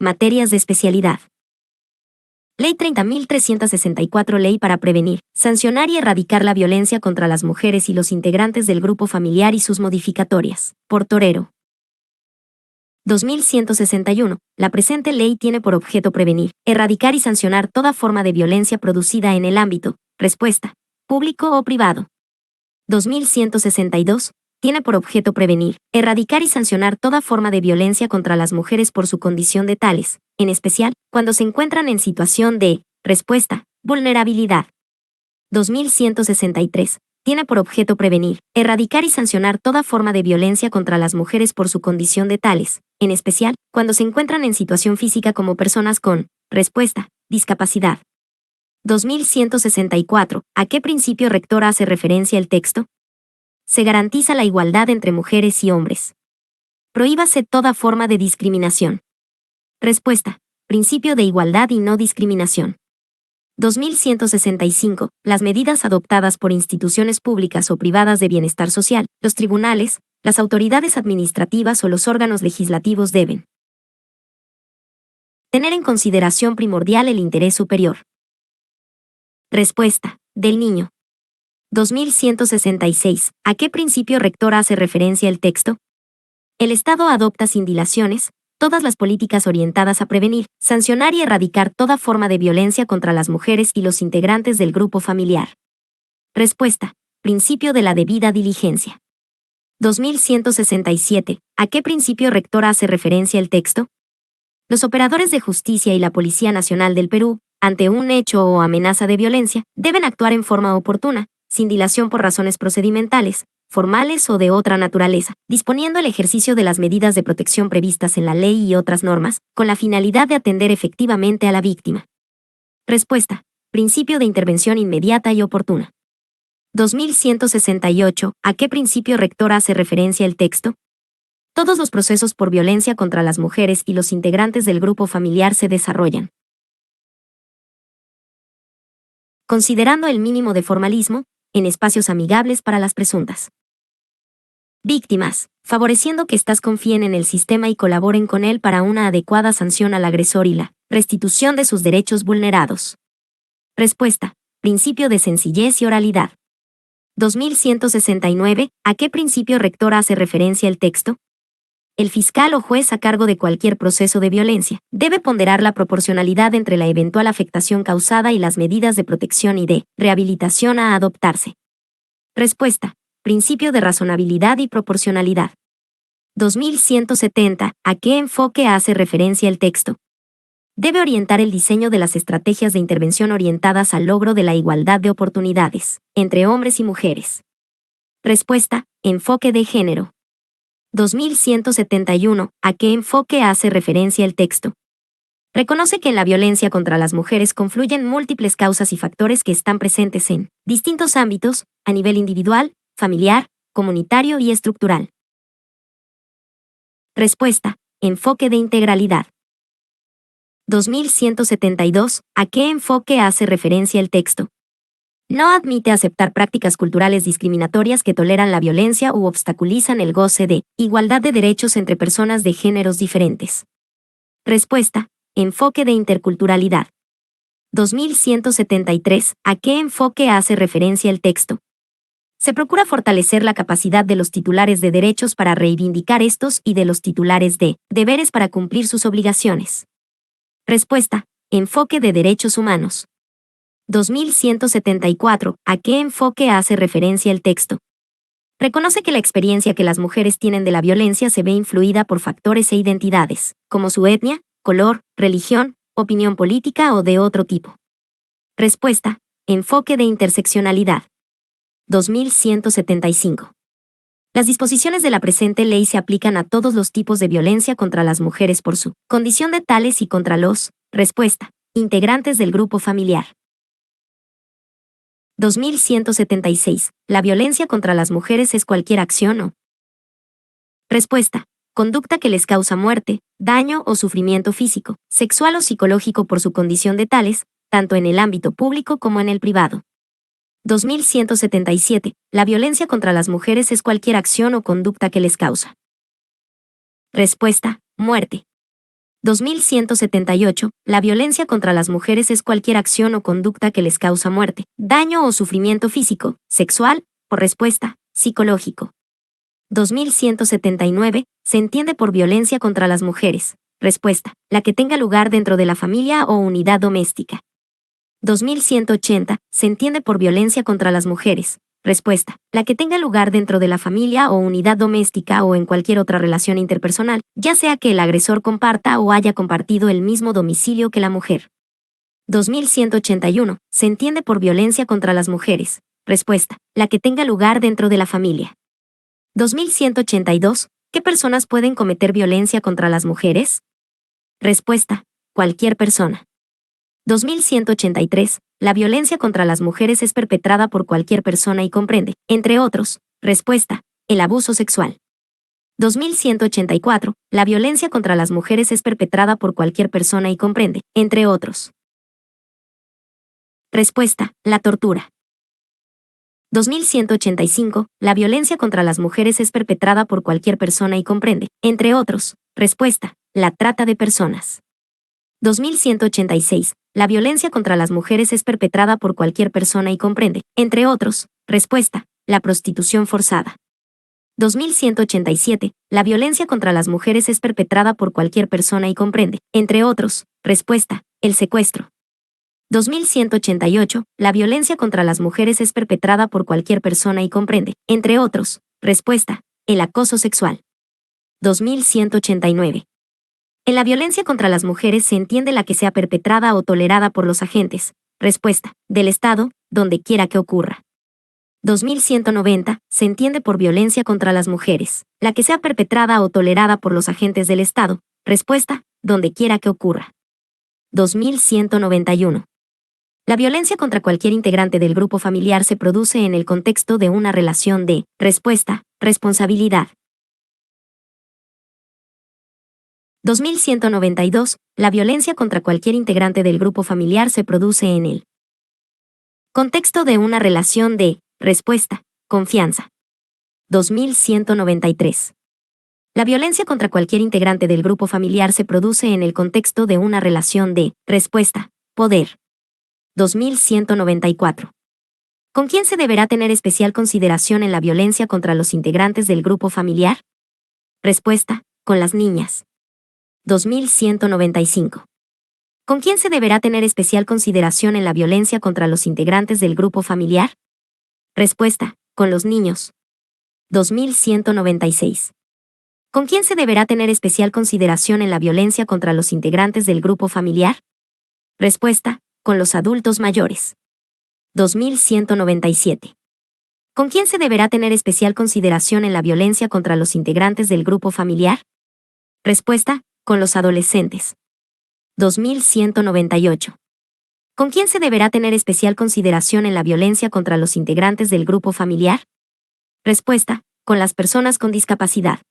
Materias de especialidad. Ley 30.364. Ley para prevenir, sancionar y erradicar la violencia contra las mujeres y los integrantes del grupo familiar y sus modificatorias. Por Torero. 2161. La presente ley tiene por objeto prevenir, erradicar y sancionar toda forma de violencia producida en el ámbito, respuesta, público o privado. 2162. Tiene por objeto prevenir, erradicar y sancionar toda forma de violencia contra las mujeres por su condición de tales, en especial, cuando se encuentran en situación de, respuesta, vulnerabilidad. 2163. Tiene por objeto prevenir, erradicar y sancionar toda forma de violencia contra las mujeres por su condición de tales, en especial, cuando se encuentran en situación física como personas con, respuesta, discapacidad. 2164. ¿A qué principio rector hace referencia el texto? Se garantiza la igualdad entre mujeres y hombres. Prohíbase toda forma de discriminación. Respuesta. Principio de igualdad y no discriminación. 2165. Las medidas adoptadas por instituciones públicas o privadas de bienestar social, los tribunales, las autoridades administrativas o los órganos legislativos deben tener en consideración primordial el interés superior. Respuesta. Del niño. 2166. ¿A qué principio rector hace referencia el texto? El Estado adopta sin dilaciones todas las políticas orientadas a prevenir, sancionar y erradicar toda forma de violencia contra las mujeres y los integrantes del grupo familiar. Respuesta. Principio de la debida diligencia. 2167. ¿A qué principio rector hace referencia el texto? Los operadores de justicia y la Policía Nacional del Perú, ante un hecho o amenaza de violencia, deben actuar en forma oportuna, sin dilación por razones procedimentales, formales o de otra naturaleza, disponiendo el ejercicio de las medidas de protección previstas en la ley y otras normas, con la finalidad de atender efectivamente a la víctima. Respuesta. Principio de intervención inmediata y oportuna. 2168. ¿A qué principio rector hace referencia el texto? Todos los procesos por violencia contra las mujeres y los integrantes del grupo familiar se desarrollan considerando el mínimo de formalismo, en espacios amigables para las presuntas víctimas, favoreciendo que éstas confíen en el sistema y colaboren con él para una adecuada sanción al agresor y la restitución de sus derechos vulnerados. Respuesta. Principio de sencillez y oralidad. 2169. ¿A qué principio rector hace referencia el texto? El fiscal o juez a cargo de cualquier proceso de violencia debe ponderar la proporcionalidad entre la eventual afectación causada y las medidas de protección y de rehabilitación a adoptarse. Respuesta. Principio de razonabilidad y proporcionalidad. 2170. ¿A qué enfoque hace referencia el texto? Debe orientar el diseño de las estrategias de intervención orientadas al logro de la igualdad de oportunidades entre hombres y mujeres. Respuesta. Enfoque de género. 2171. ¿A qué enfoque hace referencia el texto? Reconoce que en la violencia contra las mujeres confluyen múltiples causas y factores que están presentes en distintos ámbitos, a nivel individual, familiar, comunitario y estructural. Respuesta. Enfoque de integralidad. 2172. ¿A qué enfoque hace referencia el texto? No admite aceptar prácticas culturales discriminatorias que toleran la violencia u obstaculizan el goce de igualdad de derechos entre personas de géneros diferentes. Respuesta. Enfoque de interculturalidad. 2173. ¿A qué enfoque hace referencia el texto? Se procura fortalecer la capacidad de los titulares de derechos para reivindicar estos y de los titulares de deberes para cumplir sus obligaciones. Respuesta. Enfoque de derechos humanos. 2174. ¿A qué enfoque hace referencia el texto? Reconoce que la experiencia que las mujeres tienen de la violencia se ve influida por factores e identidades, como su etnia, color, religión, opinión política o de otro tipo. Respuesta. Enfoque de interseccionalidad. 2175. Las disposiciones de la presente ley se aplican a todos los tipos de violencia contra las mujeres por su condición de tales y contra los, respuesta, integrantes del grupo familiar. 2176. La violencia contra las mujeres es cualquier acción o respuesta. Conducta que les causa muerte, daño o sufrimiento físico, sexual o psicológico por su condición de tales, tanto en el ámbito público como en el privado. 2177. La violencia contra las mujeres es cualquier acción o conducta que les causa respuesta. Muerte. 2178. La violencia contra las mujeres es cualquier acción o conducta que les causa muerte, daño o sufrimiento físico, sexual o respuesta, psicológico. 2179. Se entiende por violencia contra las mujeres. Respuesta, la que tenga lugar dentro de la familia o unidad doméstica. 2180. Se entiende por violencia contra las mujeres. Respuesta, la que tenga lugar dentro de la familia o unidad doméstica o en cualquier otra relación interpersonal, ya sea que el agresor comparta o haya compartido el mismo domicilio que la mujer. 2181. Se entiende por violencia contra las mujeres. Respuesta, la que tenga lugar dentro de la familia. 2182. ¿Qué personas pueden cometer violencia contra las mujeres? Respuesta, cualquier persona. 2183. La violencia contra las mujeres es perpetrada por cualquier persona y comprende, entre otros, respuesta, el abuso sexual. 2184. La violencia contra las mujeres es perpetrada por cualquier persona y comprende, entre otros. Respuesta, la tortura. 2185. La violencia contra las mujeres es perpetrada por cualquier persona y comprende, entre otros, respuesta, la trata de personas. 2186. La violencia contra las mujeres es perpetrada por cualquier persona y comprende, entre otros, respuesta, la prostitución forzada. 2187. La violencia contra las mujeres es perpetrada por cualquier persona y comprende, entre otros, respuesta, el secuestro. 2188. La violencia contra las mujeres es perpetrada por cualquier persona y comprende, entre otros, respuesta, el acoso sexual. 2189. En la violencia contra las mujeres se entiende la que sea perpetrada o tolerada por los agentes, respuesta, del Estado, donde quiera que ocurra. 2190. Se entiende por violencia contra las mujeres, la que sea perpetrada o tolerada por los agentes del Estado, respuesta, donde quiera que ocurra. 2191. La violencia contra cualquier integrante del grupo familiar se produce en el contexto de una relación de, respuesta, responsabilidad. 2192. La violencia contra cualquier integrante del grupo familiar se produce en el contexto de una relación de, respuesta, confianza. 2193. La violencia contra cualquier integrante del grupo familiar se produce en el contexto de una relación de, respuesta, poder. 2194. ¿Con quién se deberá tener especial consideración en la violencia contra los integrantes del grupo familiar? Respuesta, con las niñas. 2195. ¿Con quién se deberá tener especial consideración en la violencia contra los integrantes del grupo familiar? Respuesta, con los niños. 2196. ¿Con quién se deberá tener especial consideración en la violencia contra los integrantes del grupo familiar? Respuesta, con los adultos mayores. 2197. ¿Con quién se deberá tener especial consideración en la violencia contra los integrantes del grupo familiar? Respuesta, con los adolescentes. 2198. ¿Con quién se deberá tener especial consideración en la violencia contra los integrantes del grupo familiar? Respuesta, con las personas con discapacidad.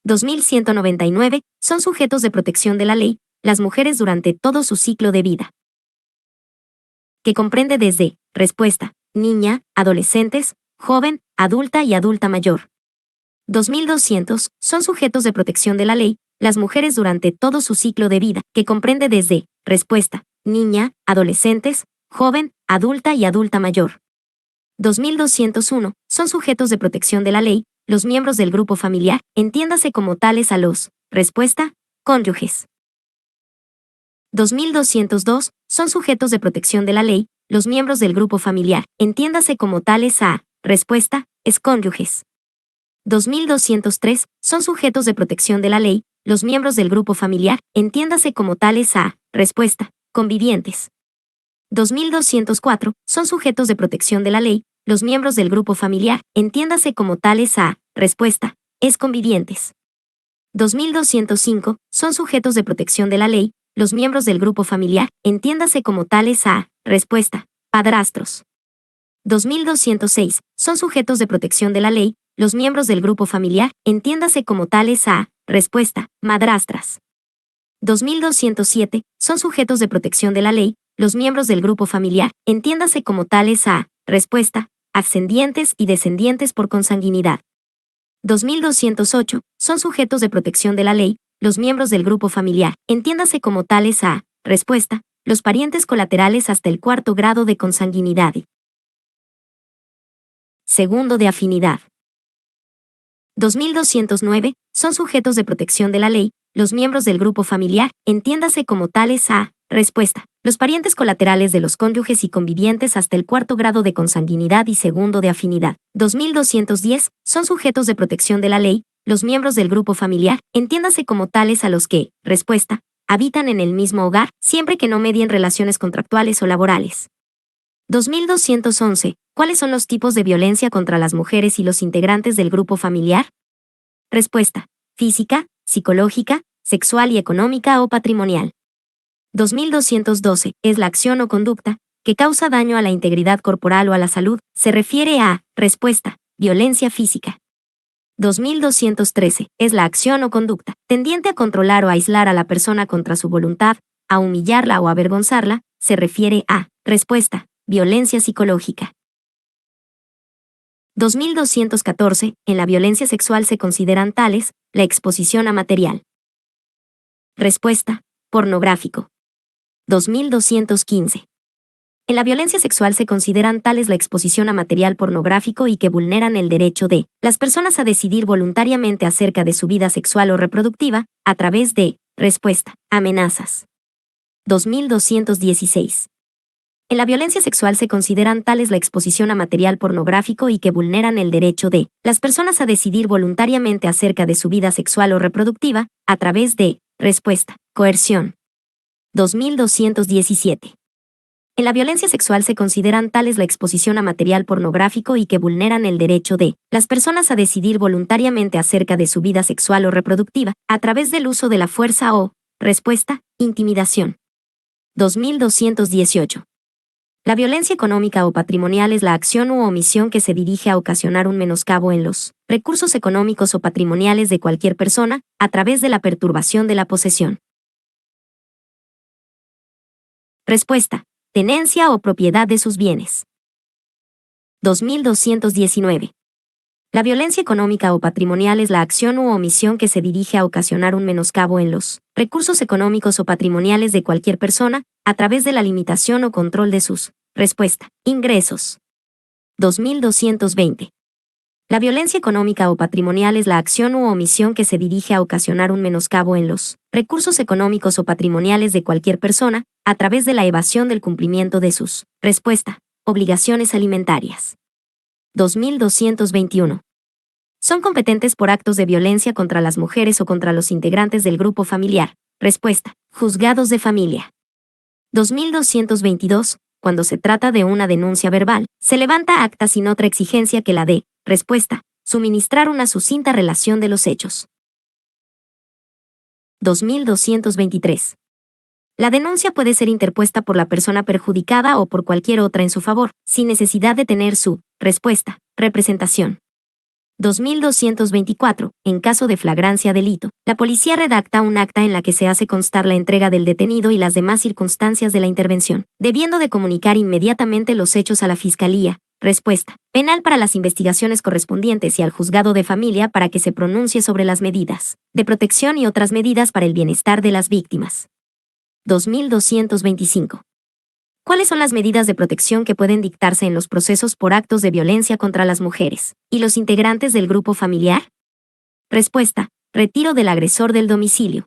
2199. Son sujetos de protección de la ley, las mujeres durante todo su ciclo de vida, que comprende desde, respuesta, niña, adolescentes, joven, adulta y adulta mayor. 2200. Son sujetos de protección de la ley, las mujeres durante todo su ciclo de vida, que comprende desde, respuesta, niña, adolescentes, joven, adulta y adulta mayor. 2201. Son sujetos de protección de la ley, los miembros del grupo familiar, entiéndase como tales a los, respuesta, cónyuges. 2202. Son sujetos de protección de la ley, los miembros del grupo familiar, entiéndase como tales a, respuesta, excónyuges. 2203. Son sujetos de protección de la ley, los miembros del grupo familiar, entiéndase como tales a, respuesta, convivientes. 2204. Son sujetos de protección de la ley, los miembros del grupo familiar, entiéndase como tales a, respuesta, exconvivientes. 2205. Son sujetos de protección de la ley, los miembros del grupo familiar, entiéndase como tales a, respuesta, padrastros. 2206. Son sujetos de protección de la ley, los miembros del grupo familiar, entiéndase como tales a, respuesta, madrastras. 2207. Son sujetos de protección de la ley, los miembros del grupo familiar, entiéndase como tales a, respuesta, ascendientes y descendientes por consanguinidad. 2208. Son sujetos de protección de la ley los miembros del grupo familiar, entiéndase como tales a, respuesta, los parientes colaterales hasta el cuarto grado de consanguinidad y segundo de afinidad. 2209. Son sujetos de protección de la ley los miembros del grupo familiar, entiéndase como tales a, respuesta, los parientes colaterales de los cónyuges y convivientes hasta el cuarto grado de consanguinidad y segundo de afinidad. 2210. Son sujetos de protección de la ley los miembros del grupo familiar, entiéndase como tales a los que, respuesta, habitan en el mismo hogar, siempre que no medien relaciones contractuales o laborales. 2211. ¿Cuáles son los tipos de violencia contra las mujeres y los integrantes del grupo familiar? Respuesta: física, psicológica, sexual y económica o patrimonial. 2212. Es la acción o conducta que causa daño a la integridad corporal o a la salud. Se refiere a, respuesta, violencia física. 2213. Es la acción o conducta tendiente a controlar o aislar a la persona contra su voluntad, a humillarla o avergonzarla. Se refiere a, respuesta, violencia psicológica. 2214. En la violencia sexual se consideran tales, la exposición a material. Respuesta: pornográfico. 2215. En la violencia sexual se consideran tales la exposición a material pornográfico y que vulneran el derecho de las personas a decidir voluntariamente acerca de su vida sexual o reproductiva, a través de, respuesta, amenazas. 2216. En la violencia sexual se consideran tales la exposición a material pornográfico y que vulneran el derecho de las personas a decidir voluntariamente acerca de su vida sexual o reproductiva, a través de, respuesta, coerción. 2217. En la violencia sexual se consideran tales la exposición a material pornográfico y que vulneran el derecho de las personas a decidir voluntariamente acerca de su vida sexual o reproductiva, a través del uso de la fuerza o, respuesta, intimidación. 2218. La violencia económica o patrimonial es la acción u omisión que se dirige a ocasionar un menoscabo en los recursos económicos o patrimoniales de cualquier persona, a través de la perturbación de la posesión. Respuesta: tenencia o propiedad de sus bienes. 2219. La violencia económica o patrimonial es la acción u omisión que se dirige a ocasionar un menoscabo en los recursos económicos o patrimoniales de cualquier persona, a través de la limitación o control de sus, respuesta, ingresos. 2220. La violencia económica o patrimonial es la acción u omisión que se dirige a ocasionar un menoscabo en los recursos económicos o patrimoniales de cualquier persona, a través de la evasión del cumplimiento de sus, respuesta, obligaciones alimentarias. 2221. Son competentes por actos de violencia contra las mujeres o contra los integrantes del grupo familiar. Respuesta: juzgados de familia. 2222. Cuando se trata de una denuncia verbal, se levanta acta sin otra exigencia que la de, respuesta, suministrar una sucinta relación de los hechos. 2223. La denuncia puede ser interpuesta por la persona perjudicada o por cualquier otra en su favor, sin necesidad de tener su, respuesta, representación. 2224. En caso de flagrancia delito, la policía redacta un acta en la que se hace constar la entrega del detenido y las demás circunstancias de la intervención, debiendo de comunicar inmediatamente los hechos a la Fiscalía, respuesta, penal para las investigaciones correspondientes y al juzgado de familia para que se pronuncie sobre las medidas de protección y otras medidas para el bienestar de las víctimas. 2225. ¿Cuáles son las medidas de protección que pueden dictarse en los procesos por actos de violencia contra las mujeres y los integrantes del grupo familiar? Respuesta: retiro del agresor del domicilio.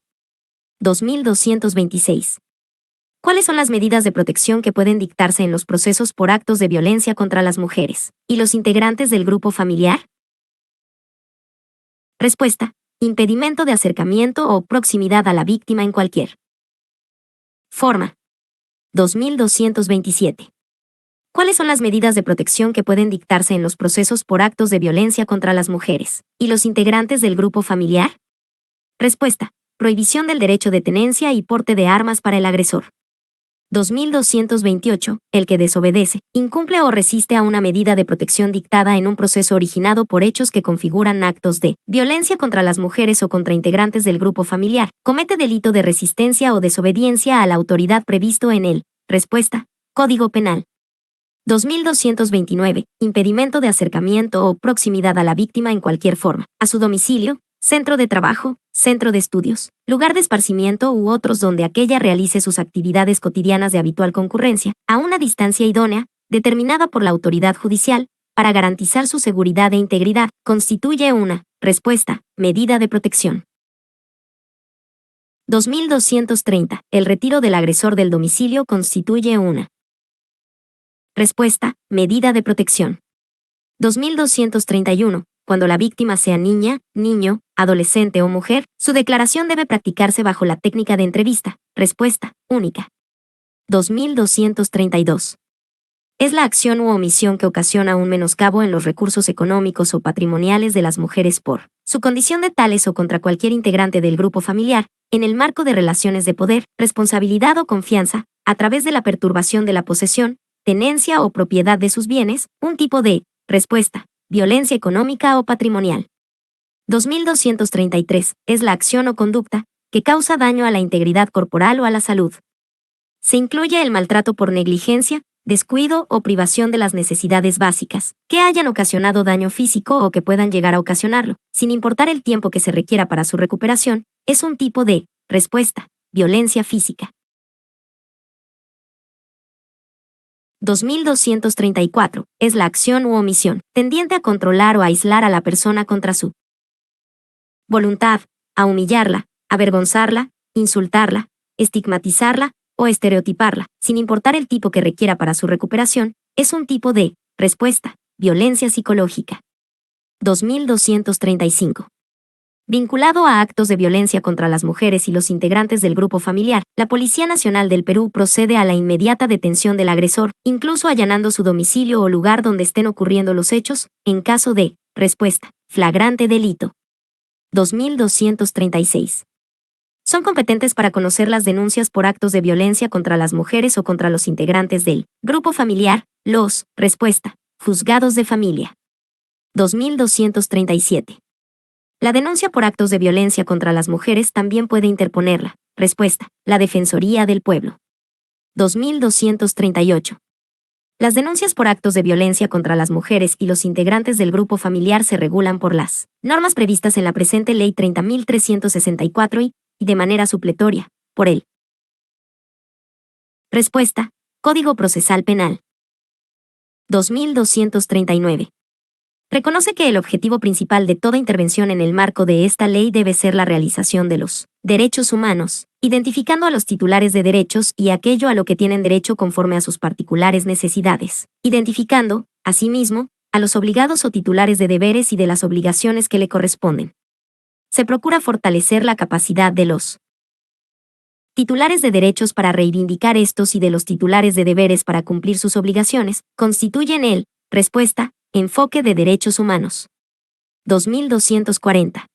2226. ¿Cuáles son las medidas de protección que pueden dictarse en los procesos por actos de violencia contra las mujeres y los integrantes del grupo familiar? Respuesta: impedimento de acercamiento o proximidad a la víctima en cualquier forma. 2227. ¿Cuáles son las medidas de protección que pueden dictarse en los procesos por actos de violencia contra las mujeres y los integrantes del grupo familiar? Respuesta: prohibición del derecho de tenencia y porte de armas para el agresor. 2228. El que desobedece, incumple o resiste a una medida de protección dictada en un proceso originado por hechos que configuran actos de violencia contra las mujeres o contra integrantes del grupo familiar, comete delito de resistencia o desobediencia a la autoridad previsto en el, respuesta, Código Penal. 2229. Impedimento de acercamiento o proximidad a la víctima en cualquier forma, a su domicilio, centro de trabajo, centro de estudios, lugar de esparcimiento u otros donde aquella realice sus actividades cotidianas de habitual concurrencia, a una distancia idónea, determinada por la autoridad judicial, para garantizar su seguridad e integridad, constituye una respuesta, medida de protección. 2230. El retiro del agresor del domicilio constituye una respuesta, medida de protección. 2231. Cuando la víctima sea niña, niño, adolescente o mujer, su declaración debe practicarse bajo la técnica de entrevista, respuesta, única. 2232. Es la acción u omisión que ocasiona un menoscabo en los recursos económicos o patrimoniales de las mujeres por su condición de tales o contra cualquier integrante del grupo familiar, en el marco de relaciones de poder, responsabilidad o confianza, a través de la perturbación de la posesión, tenencia o propiedad de sus bienes, un tipo de respuesta, violencia económica o patrimonial. 2233. Es la acción o conducta que causa daño a la integridad corporal o a la salud. Se incluye el maltrato por negligencia, descuido o privación de las necesidades básicas, que hayan ocasionado daño físico o que puedan llegar a ocasionarlo, sin importar el tiempo que se requiera para su recuperación, es un tipo de respuesta, violencia física. 2234. Es la acción u omisión, tendiente a controlar o aislar a la persona contra su voluntad, a humillarla, avergonzarla, insultarla, estigmatizarla o estereotiparla, sin importar el tipo que requiera para su recuperación, es un tipo de respuesta, violencia psicológica. 2235. Vinculado a actos de violencia contra las mujeres y los integrantes del grupo familiar, la Policía Nacional del Perú procede a la inmediata detención del agresor, incluso allanando su domicilio o lugar donde estén ocurriendo los hechos, en caso de respuesta, flagrante delito. 2236. Son competentes para conocer las denuncias por actos de violencia contra las mujeres o contra los integrantes del grupo familiar, los respuesta, juzgados de familia. 2237. La denuncia por actos de violencia contra las mujeres también puede interponerla. Respuesta, la Defensoría del Pueblo. 2238. Las denuncias por actos de violencia contra las mujeres y los integrantes del grupo familiar se regulan por las normas previstas en la presente Ley 30.364 y, de manera supletoria, por el respuesta, Código Procesal Penal. 2239. Reconoce que el objetivo principal de toda intervención en el marco de esta ley debe ser la realización de los derechos humanos, identificando a los titulares de derechos y aquello a lo que tienen derecho conforme a sus particulares necesidades, identificando, asimismo, a los obligados o titulares de deberes y de las obligaciones que le corresponden. Se procura fortalecer la capacidad de los titulares de derechos para reivindicar estos y de los titulares de deberes para cumplir sus obligaciones, constituyen el respuesta, enfoque de derechos humanos. 2240.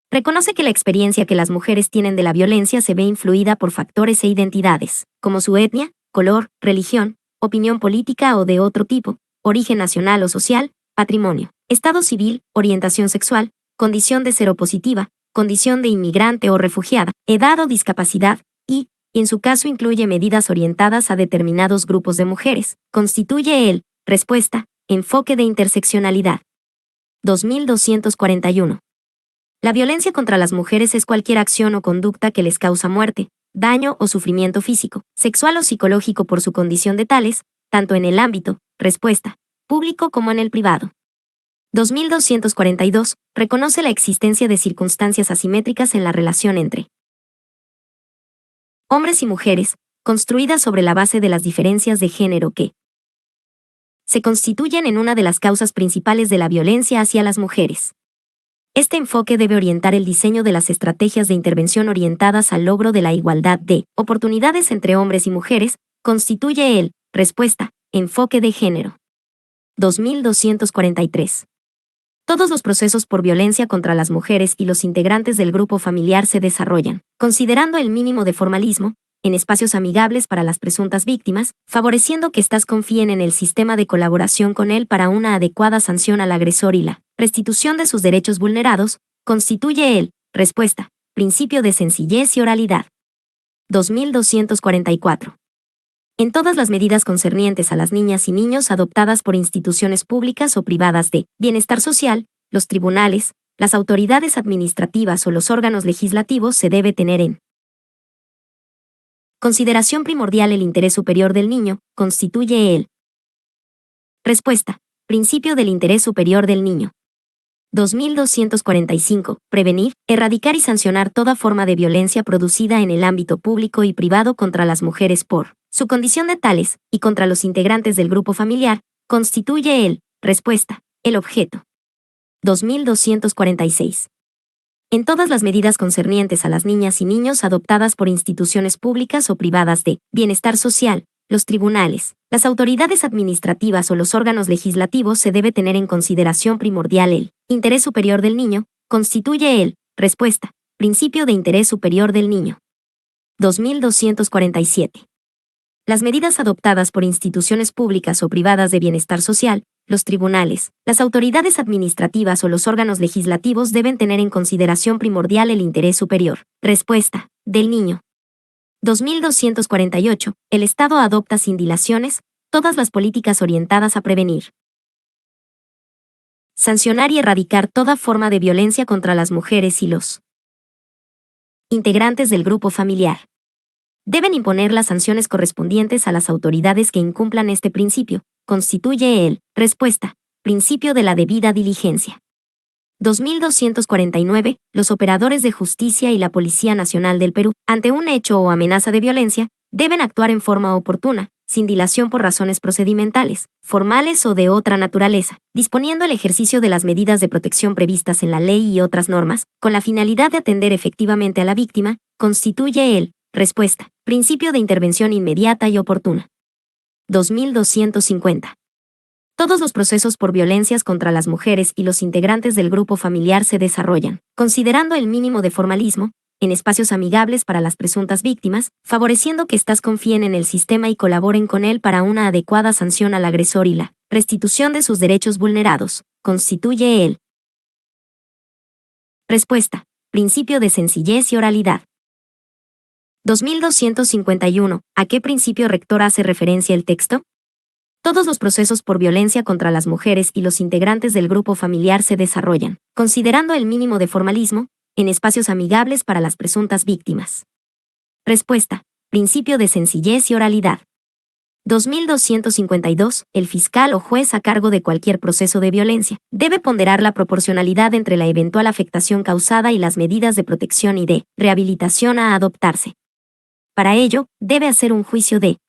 Reconoce que la experiencia que las mujeres tienen de la violencia se ve influida por factores e identidades, como su etnia, color, religión, opinión política o de otro tipo, origen nacional o social, patrimonio, estado civil, orientación sexual, condición de seropositiva, condición de inmigrante o refugiada, edad o discapacidad, y, en su caso incluye medidas orientadas a determinados grupos de mujeres, constituye el respuesta, enfoque de interseccionalidad. 2241. La violencia contra las mujeres es cualquier acción o conducta que les causa muerte, daño o sufrimiento físico, sexual o psicológico por su condición de tales, tanto en el ámbito, respuesta, público como en el privado. 2242. Reconoce la existencia de circunstancias asimétricas en la relación entre hombres y mujeres, construidas sobre la base de las diferencias de género que se constituyen en una de las causas principales de la violencia hacia las mujeres. Este enfoque debe orientar el diseño de las estrategias de intervención orientadas al logro de la igualdad de oportunidades entre hombres y mujeres, constituye el respuesta, enfoque de género. 2243. Todos los procesos por violencia contra las mujeres y los integrantes del grupo familiar se desarrollan, considerando el mínimo de formalismo, en espacios amigables para las presuntas víctimas, favoreciendo que éstas confíen en el sistema de colaboración con él para una adecuada sanción al agresor y la restitución de sus derechos vulnerados, constituye el respuesta, principio de sencillez y oralidad. 2244. en todas las medidas concernientes a las niñas y niños adoptadas por instituciones públicas o privadas de bienestar social, los tribunales, las autoridades administrativas o los órganos legislativos se debe tener en consideración primordial el interés superior del niño, constituye el. Respuesta. Principio del interés superior del niño. 2245. Prevenir, erradicar y sancionar toda forma de violencia producida en el ámbito público y privado contra las mujeres por su condición de tales, y contra los integrantes del grupo familiar, constituye el. Respuesta. El objeto. 2246. En todas las medidas concernientes a las niñas y niños adoptadas por instituciones públicas o privadas de bienestar social, los tribunales, las autoridades administrativas o los órganos legislativos se debe tener en consideración primordial el interés superior del niño, constituye el. Respuesta. Principio de interés superior del niño. 2247. Las medidas adoptadas por instituciones públicas o privadas de bienestar social, los tribunales, las autoridades administrativas o los órganos legislativos deben tener en consideración primordial el interés superior. Respuesta. Del niño. 2248. El Estado adopta sin dilaciones todas las políticas orientadas a prevenir, sancionar y erradicar toda forma de violencia contra las mujeres y los integrantes del grupo familiar. Deben imponer las sanciones correspondientes a las autoridades que incumplan este principio, constituye el. Respuesta. Principio de la debida diligencia. 2249. Los operadores de justicia y la Policía Nacional del Perú, ante un hecho o amenaza de violencia, deben actuar en forma oportuna, sin dilación por razones procedimentales, formales o de otra naturaleza, disponiendo el ejercicio de las medidas de protección previstas en la ley y otras normas, con la finalidad de atender efectivamente a la víctima, constituye el. Respuesta. Principio de intervención inmediata y oportuna. 2250. Todos los procesos por violencias contra las mujeres y los integrantes del grupo familiar se desarrollan, considerando el mínimo de formalismo, en espacios amigables para las presuntas víctimas, favoreciendo que éstas confíen en el sistema y colaboren con él para una adecuada sanción al agresor y la restitución de sus derechos vulnerados, constituye el. Respuesta. Principio de sencillez y oralidad. 2251. ¿A qué principio rector hace referencia el texto? Todos los procesos por violencia contra las mujeres y los integrantes del grupo familiar se desarrollan, considerando el mínimo de formalismo, en espacios amigables para las presuntas víctimas. Respuesta. Principio de sencillez y oralidad. 2252. El fiscal o juez a cargo de cualquier proceso de violencia debe ponderar la proporcionalidad entre la eventual afectación causada y las medidas de protección y de rehabilitación a adoptarse. Para ello, debe hacer un juicio de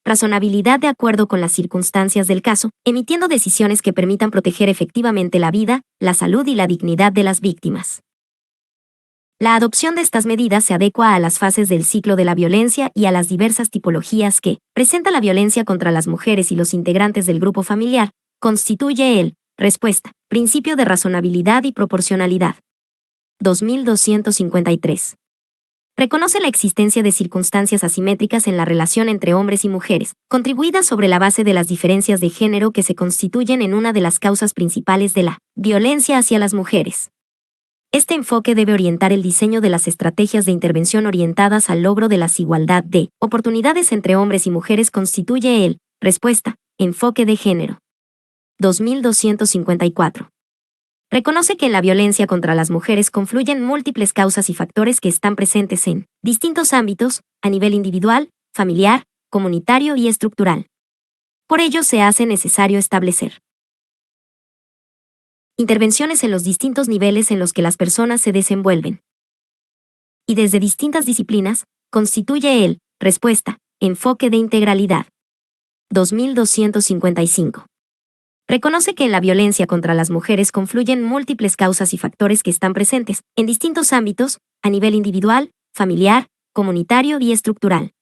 razonabilidad de acuerdo con las circunstancias del caso, emitiendo decisiones que permitan proteger efectivamente la vida, la salud y la dignidad de las víctimas. La adopción de estas medidas se adecua a las fases del ciclo de la violencia y a las diversas tipologías que presenta la violencia contra las mujeres y los integrantes del grupo familiar, constituye el. Respuesta. Principio de razonabilidad y proporcionalidad. 2253. Reconoce la existencia de circunstancias asimétricas en la relación entre hombres y mujeres, contribuidas sobre la base de las diferencias de género que se constituyen en una de las causas principales de la violencia hacia las mujeres. Este enfoque debe orientar el diseño de las estrategias de intervención orientadas al logro de la igualdad de oportunidades entre hombres y mujeres, constituye el. Respuesta. Enfoque de género. 2254. Reconoce que en la violencia contra las mujeres confluyen múltiples causas y factores que están presentes en distintos ámbitos, a nivel individual, familiar, comunitario y estructural. Por ello se hace necesario establecer intervenciones en los distintos niveles en los que las personas se desenvuelven. Y desde distintas disciplinas, constituye el. Respuesta. Enfoque de integralidad. 2255. Reconoce que en la violencia contra las mujeres confluyen múltiples causas y factores que están presentes en distintos ámbitos, a nivel individual, familiar, comunitario y estructural.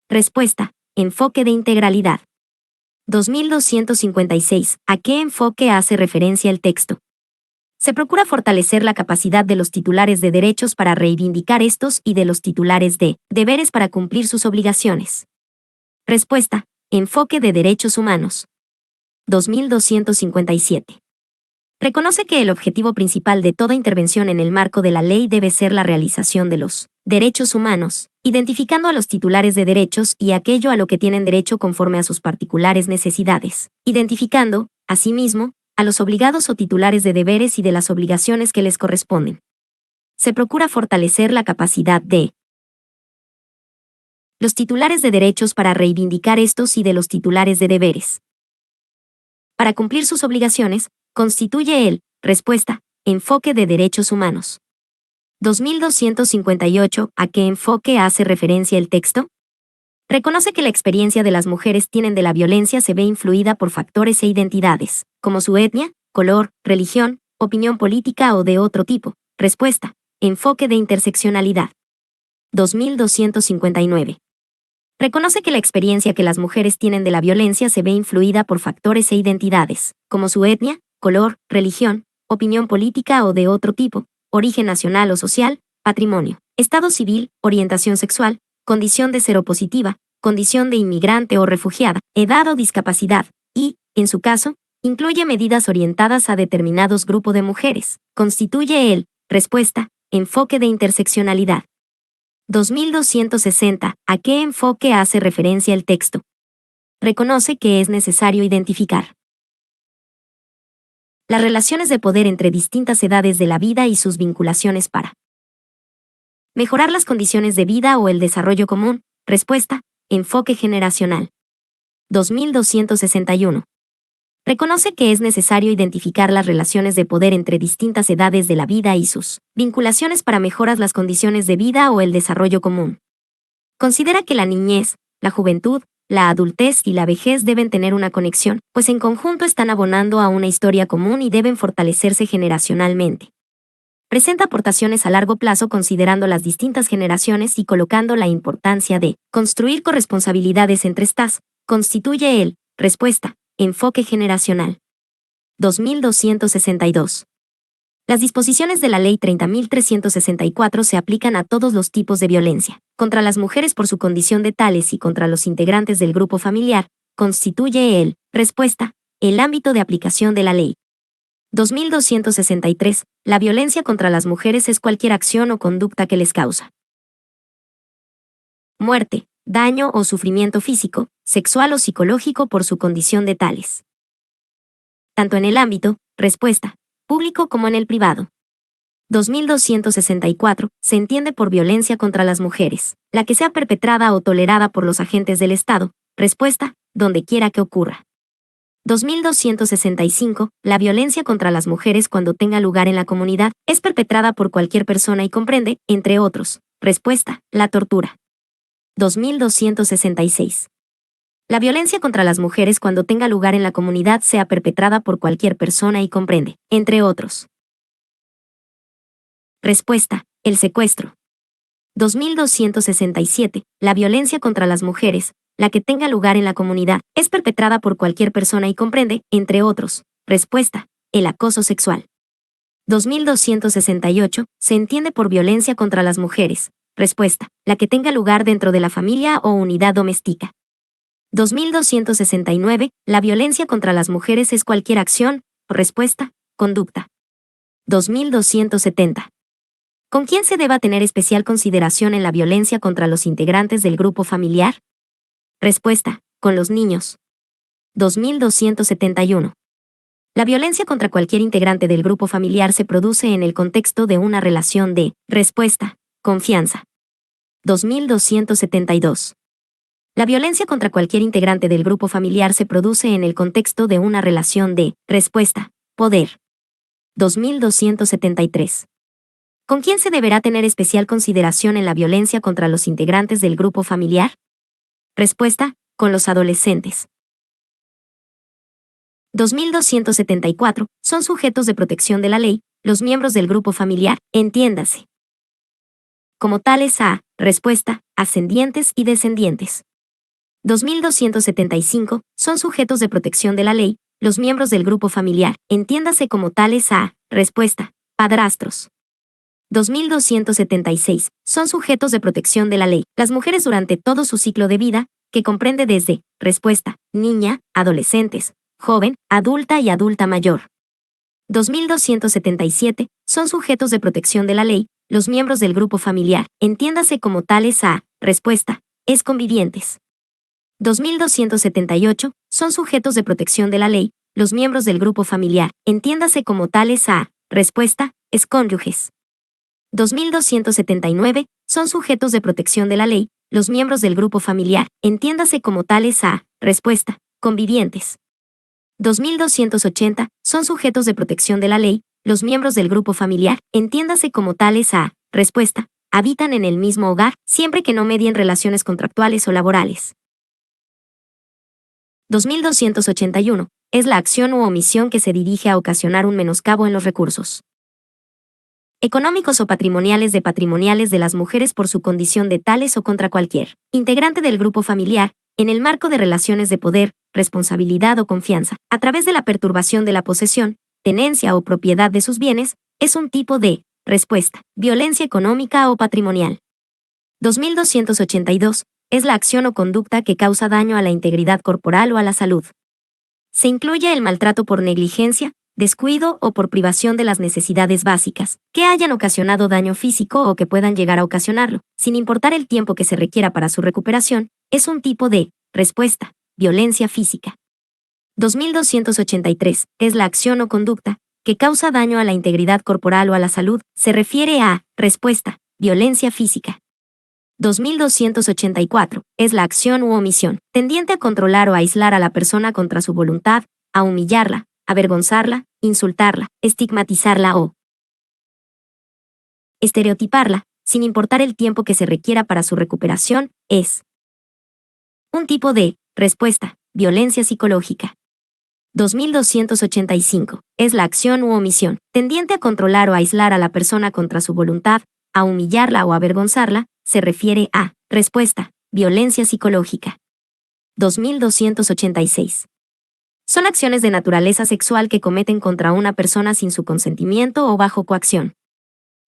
Respuesta. Enfoque de integralidad. 2256. ¿A qué enfoque hace referencia el texto? Se procura fortalecer la capacidad de los titulares de derechos para reivindicar estos y de los titulares de deberes para cumplir sus obligaciones. Respuesta. Enfoque de derechos humanos. 2257. Reconoce que el objetivo principal de toda intervención en el marco de la ley debe ser la realización de los derechos humanos, identificando a los titulares de derechos y aquello a lo que tienen derecho conforme a sus particulares necesidades, identificando, asimismo, a los obligados o titulares de deberes y de las obligaciones que les corresponden. Se procura fortalecer la capacidad de los titulares de derechos para reivindicar estos y de los titulares de deberes. Para cumplir sus obligaciones, constituye el respuesta, enfoque de derechos humanos. 2258. ¿A qué enfoque hace referencia el texto? Reconoce que la experiencia de las mujeres tienen de la violencia se ve influida por factores e identidades, como su etnia, color, religión, opinión política o de otro tipo. Respuesta, enfoque de interseccionalidad. 2259. Reconoce que la experiencia que las mujeres tienen de la violencia se ve influida por factores e identidades, como su etnia, color, religión, opinión política o de otro tipo, origen nacional o social, patrimonio, estado civil, orientación sexual, condición de seropositiva, condición de inmigrante o refugiada, edad o discapacidad, y, en su caso, incluye medidas orientadas a determinados grupos de mujeres. Constituye el respuesta, enfoque de interseccionalidad. 2260. ¿A qué enfoque hace referencia el texto? Reconoce que es necesario identificar las relaciones de poder entre distintas edades de la vida y sus vinculaciones para mejorar las condiciones de vida o el desarrollo común. Respuesta, enfoque generacional. 2261. Reconoce que es necesario identificar las relaciones de poder entre distintas edades de la vida y sus vinculaciones para mejorar las condiciones de vida o el desarrollo común. Considera que la niñez, la juventud, la adultez y la vejez deben tener una conexión, pues en conjunto están abonando a una historia común y deben fortalecerse generacionalmente. Presenta aportaciones a largo plazo considerando las distintas generaciones y colocando la importancia de construir corresponsabilidades entre estas. Constituye el respuesta, enfoque generacional. 2262. Las disposiciones de la Ley 30.364 se aplican a todos los tipos de violencia, contra las mujeres por su condición de tales y contra los integrantes del grupo familiar. Constituye el respuesta, el ámbito de aplicación de la ley. 2263. La violencia contra las mujeres es cualquier acción o conducta que les causa muerte, daño o sufrimiento físico, sexual o psicológico por su condición de tales, tanto en el ámbito, respuesta, público como en el privado. 2264. Se entiende por violencia contra las mujeres, la que sea perpetrada o tolerada por los agentes del Estado. Respuesta, donde quiera que ocurra. 2265. La violencia contra las mujeres cuando tenga lugar en la comunidad es perpetrada por cualquier persona y comprende, entre otros, respuesta, la tortura. 2266. La violencia contra las mujeres cuando tenga lugar en la comunidad sea perpetrada por cualquier persona y comprende, entre otros. Respuesta, el secuestro. 2267. La violencia contra las mujeres, la que tenga lugar en la comunidad, es perpetrada por cualquier persona y comprende, entre otros. Respuesta, el acoso sexual. 2268. Se entiende por violencia contra las mujeres. Respuesta, la que tenga lugar dentro de la familia o unidad doméstica. 2269. La violencia contra las mujeres es cualquier acción, respuesta, conducta. 2270. ¿Con quién se deba tener especial consideración en la violencia contra los integrantes del grupo familiar? Respuesta, con los niños. 2271. La violencia contra cualquier integrante del grupo familiar se produce en el contexto de una relación de respuesta, confianza. 2272. La violencia contra cualquier integrante del grupo familiar se produce en el contexto de una relación de respuesta, poder. 2273. ¿Con quién se deberá tener especial consideración en la violencia contra los integrantes del grupo familiar? Respuesta, con los adolescentes. 2274. Son sujetos de protección de la ley, los miembros del grupo familiar, entiéndase como tales a, respuesta, ascendientes y descendientes. 2275. Son sujetos de protección de la ley, los miembros del grupo familiar, entiéndase como tales a, respuesta, padrastros. 2276. Son sujetos de protección de la ley, las mujeres durante todo su ciclo de vida, que comprende desde, respuesta, niña, adolescentes, joven, adulta y adulta mayor. 2277. Son sujetos de protección de la ley, los miembros del grupo familiar, entiéndase como tales a, Respuesta. Es convivientes. 2278. Son sujetos de protección de la ley, los miembros del grupo familiar, entiéndase como tales a. Respuesta. Es cónyuges. 2279. Son sujetos de protección de la ley, los miembros del grupo familiar, entiéndase como tales a. Respuesta. Convivientes. 2280. Son sujetos de protección de la ley, los miembros del grupo familiar, entiéndase como tales a. Respuesta. Habitan en el mismo hogar, siempre que no medien relaciones contractuales o laborales. 2281. Es la acción u omisión que se dirige a ocasionar un menoscabo en los recursos económicos o patrimoniales de las mujeres por su condición de tales o contra cualquier integrante del grupo familiar, en el marco de relaciones de poder, responsabilidad o confianza, a través de la perturbación de la posesión, tenencia o propiedad de sus bienes, es un tipo de. Respuesta. Violencia económica o patrimonial. 2282. Es la acción o conducta que causa daño a la integridad corporal o a la salud. Se incluye el maltrato por negligencia, descuido o por privación de las necesidades básicas, que hayan ocasionado daño físico o que puedan llegar a ocasionarlo, sin importar el tiempo que se requiera para su recuperación, es un tipo de. Respuesta. Violencia física. 2283. Es la acción o conducta que causa daño a la integridad corporal o a la salud, se refiere a. Respuesta. Violencia física. 2284. Es la acción u omisión tendiente a controlar o aislar a la persona contra su voluntad, a humillarla, avergonzarla, insultarla, estigmatizarla o estereotiparla, sin importar el tiempo que se requiera para su recuperación, es un tipo de. Respuesta. Violencia psicológica. 2285. Es la acción u omisión tendiente a controlar o aislar a la persona contra su voluntad, a humillarla o avergonzarla, se refiere a. Respuesta. Violencia psicológica. 2286. Son acciones de naturaleza sexual que cometen contra una persona sin su consentimiento o bajo coacción.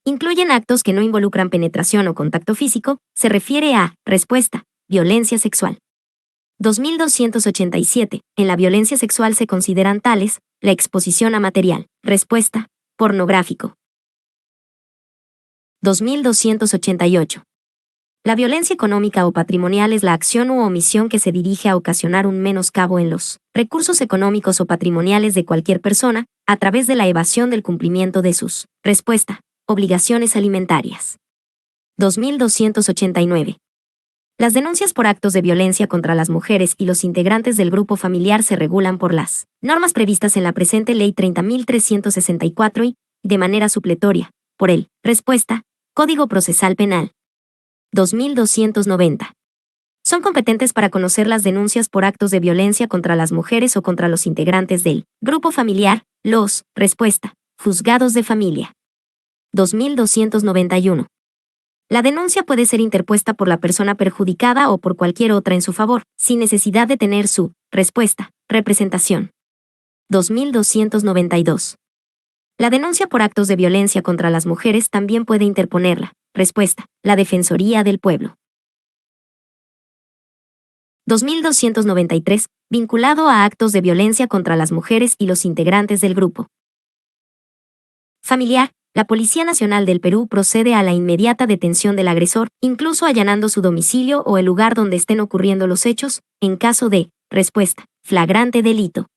Incluyen actos que no involucran penetración o contacto físico, se refiere a. Respuesta. Violencia sexual. 2287. En la violencia sexual se consideran tales, la exposición a material. Respuesta. Pornográfico. 2288. La violencia económica o patrimonial es la acción u omisión que se dirige a ocasionar un menoscabo en los recursos económicos o patrimoniales de cualquier persona, a través de la evasión del cumplimiento de sus. Respuesta. Obligaciones alimentarias. 2289. Las denuncias por actos de violencia contra las mujeres y los integrantes del grupo familiar se regulan por las normas previstas en la presente Ley 30.364 y, de manera supletoria, por el. Respuesta. Código Procesal Penal. 2290. Son competentes para conocer las denuncias por actos de violencia contra las mujeres o contra los integrantes del grupo familiar, los. Respuesta. Juzgados de familia. 2291. La denuncia puede ser interpuesta por la persona perjudicada o por cualquier otra en su favor, sin necesidad de tener su. Respuesta. Representación. 2292. La denuncia por actos de violencia contra las mujeres también puede interponerla. Respuesta. La Defensoría del Pueblo. 2293. Vinculado a actos de violencia contra las mujeres y los integrantes del grupo familiar, la Policía Nacional del Perú procede a la inmediata detención del agresor, incluso allanando su domicilio o el lugar donde estén ocurriendo los hechos, en caso de. Respuesta. Flagrante delito.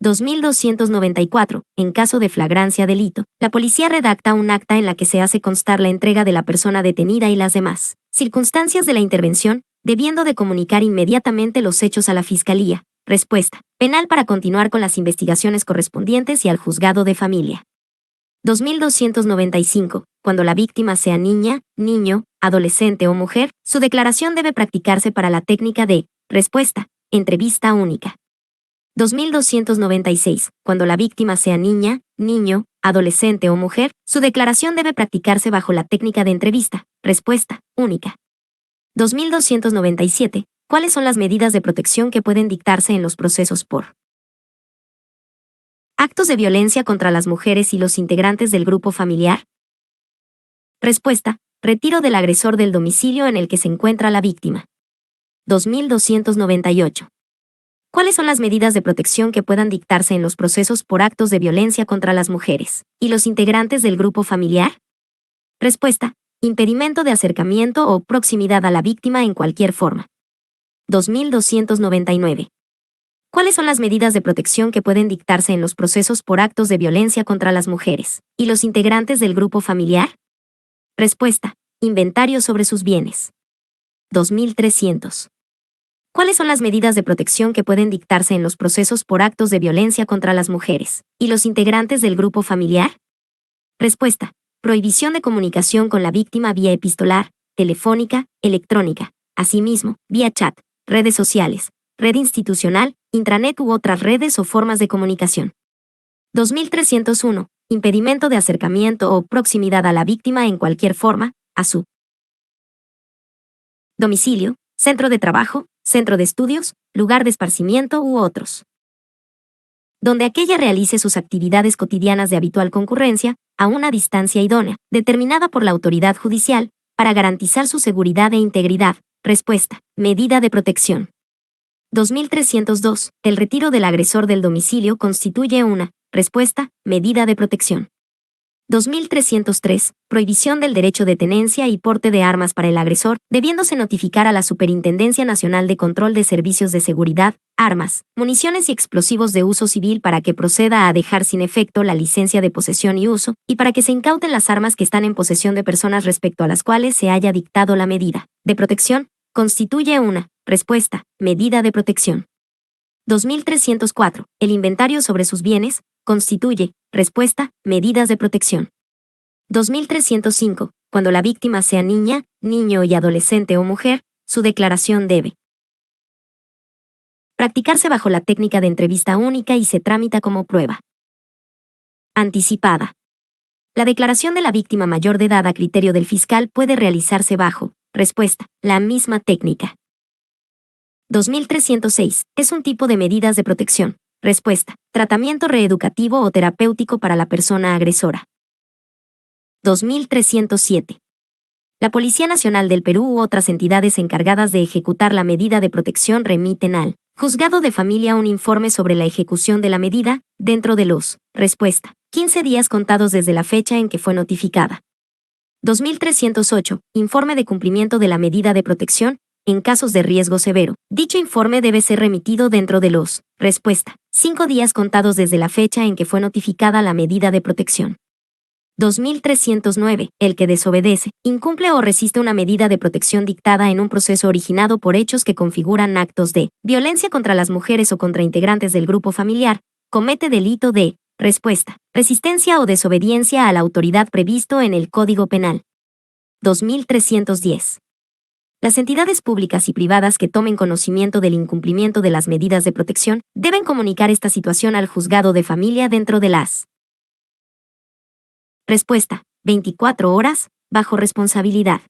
2294. En caso de flagrancia delito, la policía redacta un acta en la que se hace constar la entrega de la persona detenida y las demás circunstancias de la intervención, debiendo de comunicar inmediatamente los hechos a la Fiscalía. Respuesta. Penal para continuar con las investigaciones correspondientes y al juzgado de familia. 2295. Cuando la víctima sea niña, niño, adolescente o mujer, su declaración debe practicarse para la técnica de. Respuesta. Entrevista única. 2296. Cuando la víctima sea niña, niño, adolescente o mujer, su declaración debe practicarse bajo la técnica de entrevista. Respuesta. Única. 2297. ¿Cuáles son las medidas de protección que pueden dictarse en los procesos por actos de violencia contra las mujeres y los integrantes del grupo familiar? Respuesta. Retiro del agresor del domicilio en el que se encuentra la víctima. 2298. ¿Cuáles son las medidas de protección que puedan dictarse en los procesos por actos de violencia contra las mujeres y los integrantes del grupo familiar? Respuesta. Impedimento de acercamiento o proximidad a la víctima en cualquier forma. 2299. ¿Cuáles son las medidas de protección que pueden dictarse en los procesos por actos de violencia contra las mujeres y los integrantes del grupo familiar? Respuesta. Inventario sobre sus bienes. 2300. ¿Cuáles son las medidas de protección que pueden dictarse en los procesos por actos de violencia contra las mujeres y los integrantes del grupo familiar? Respuesta. Prohibición de comunicación con la víctima vía epistolar, telefónica, electrónica, asimismo, vía chat, redes sociales, red institucional, intranet u otras redes o formas de comunicación. 2301. Impedimento de acercamiento o proximidad a la víctima en cualquier forma, a su domicilio, centro de trabajo, centro de estudios, lugar de esparcimiento u otros, donde aquella realice sus actividades cotidianas de habitual concurrencia, a una distancia idónea, determinada por la autoridad judicial, para garantizar su seguridad e integridad. Respuesta. Medida de protección. 2302. El retiro del agresor del domicilio constituye una respuesta, medida de protección. 2303. Prohibición del derecho de tenencia y porte de armas para el agresor, debiéndose notificar a la Superintendencia Nacional de Control de Servicios de Seguridad, Armas, Municiones y Explosivos de Uso Civil para que proceda a dejar sin efecto la licencia de posesión y uso, y para que se incauten las armas que están en posesión de personas respecto a las cuales se haya dictado la medida de protección, constituye una respuesta, medida de protección. 2304. El inventario sobre sus bienes constituye respuesta, medidas de protección. 2305. Cuando la víctima sea niña, niño y adolescente o mujer, su declaración debe practicarse bajo la técnica de entrevista única y se tramita como prueba anticipada. La declaración de la víctima mayor de edad a criterio del fiscal puede realizarse bajo respuesta, la misma técnica. 2306. Es un tipo de medidas de protección. Respuesta. Tratamiento reeducativo o terapéutico para la persona agresora. 2307. La Policía Nacional del Perú u otras entidades encargadas de ejecutar la medida de protección remiten al Juzgado de Familia un informe sobre la ejecución de la medida, dentro de los respuesta. 15 días contados desde la fecha en que fue notificada. 2308. Informe de cumplimiento de la medida de protección, en casos de riesgo severo. Dicho informe debe ser remitido dentro de los respuesta. 5 días contados desde la fecha en que fue notificada la medida de protección. 2309. El que desobedece, incumple o resiste una medida de protección dictada en un proceso originado por hechos que configuran actos de violencia contra las mujeres o contra integrantes del grupo familiar, comete delito de respuesta, resistencia o desobediencia a la autoridad previsto en el Código Penal. 2310. Las entidades públicas y privadas que tomen conocimiento del incumplimiento de las medidas de protección deben comunicar esta situación al Juzgado de Familia dentro de las respuesta. 24 horas, bajo responsabilidad.